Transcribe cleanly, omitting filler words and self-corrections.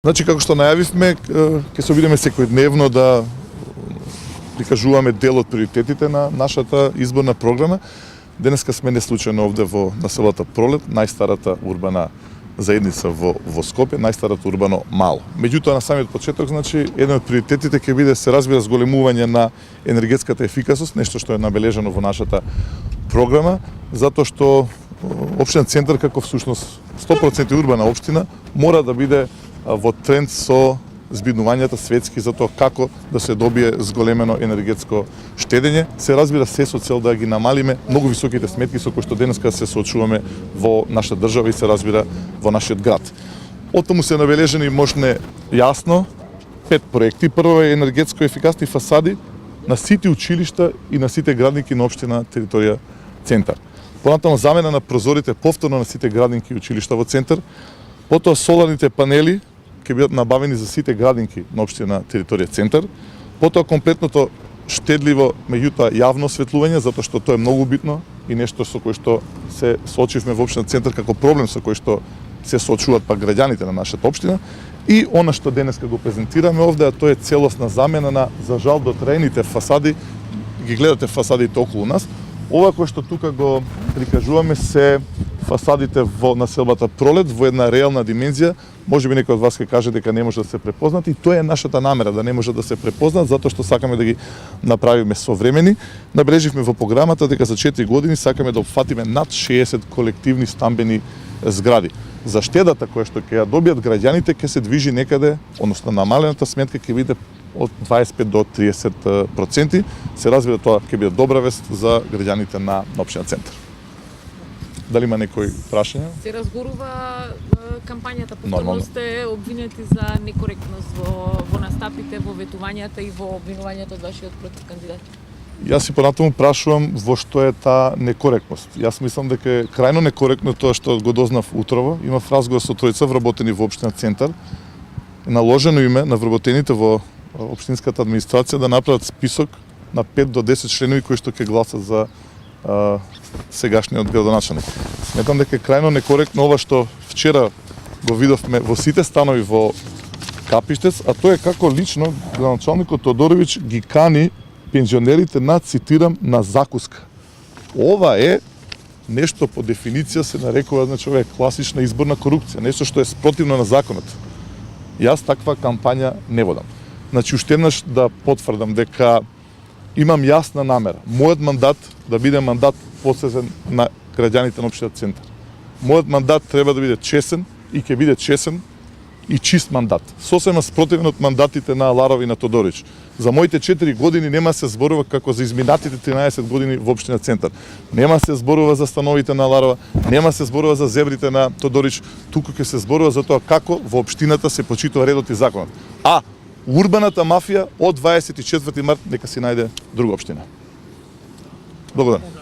Значи, како што најавивме, ќе се обидеме секојдневно да прикажуваме дел од приоритетите на нашата изборна програма. Денеска сме неслучајно овде во населата Пролет, најстарата урбана заедница во Скопје, најстарото урбано мало. Меѓутоа, на самиот почеток, значи, еден од приоритетите ќе биде се разбира зголемување на енергетската ефикасност, нешто што е набележано во нашата програма, затоа што општина Центар, како всушност 100% урбана општина, мора да биде во тренд со збиднувањата светски за тоа како да се добие зголемено енергетско штедење. Се разбира се со цел да ги намалиме многу високите сметки со кои што денеска се соочуваме во нашата држава и се разбира во нашиот град. Оттаму се набележени можне јасно 5 проекти. Прво е енергетско ефикасни фасади на сите училишта и на сите градинки на општина територија Центар. Понатаму замена на прозорите повторно на сите градинки и училишта во Центар. Потоа соларните панели ќе бидат набавени за сите градинки на општина територија Центар. Потоа комплетното штедливо, меѓутоа јавно осветлување, затоа што тоа е многу битно и нешто со кој што се соочивме во општина Центар како проблем со кој што се соочуваат пак граѓаните на нашата општина. И она што денеска го презентираме овде, а тоа е целосна замена на, за жал, дотраените фасади. Ги гледате фасадите околу нас. Ова кој што тука го прикажуваме се фасадите во населбата Пролет во една реална димензија. Можеби некој од вас ќе каже дека не може да се препознат и тоа е нашата намера, да не може да се препознат затоа што сакаме да ги направиме современи. Набележивме во програмата дека за 4 години сакаме да опфатиме над 60 колективни стамбени згради. За штедата која што ќе ја добијат граѓаните ќе се движи некаде, односно намалената сметка ќе биде од 25 до 30%. Се разбира, тоа ќе биде добра вест за граѓаните на општина Центар. Дали има некои прашања? Се разгорува кампањата, повторно сте обвинети за некоректност во настапите, во ветувањата и во обвинувањето од вашиот против кандидат. Јас и понатаму прашувам во што е таа некоректност. Јас мислам дека е крајно некоректно тоа што го дознав утрово. Имав разговор со тројца вработени во општина Центар. Наложено име на вработените во општинската администрација да направат список на 5 до 10 членови кои што ќе гласат за сегашниот градоначелник. Сметам дека е крајно некоректно ова што вчера го видовме во сите станови во Капиштец, а тоа е како лично градоначалникот Тодоровиќ ги кани пензионерите на, цитирам, на закуска. Ова е нешто по дефиниција се нарекува, значи, ова е класична изборна корупција, нешто што е спротивно на законот. Јас таква кампања не водам. Значи, уште еднаш да потврдам дека имам јасна намера. Мојот мандат да биде мандат посветен на граѓаните на општина Центар. Мојот мандат треба да биде чесен и ќе биде чесен и чист мандат. Сосема спротивен од мандатите на Аларов и на Тодорич. За моите 4 години нема се зборува како за изминатите 13 години во општина Центар. Нема се зборува за становите на Аларова, нема се зборува за зебрите на Тодорич, туку ќе се зборува за тоа како во општината се почитува редот и законот. А урбаната мафија од 24 март нека си најде друга општина. Благодарам.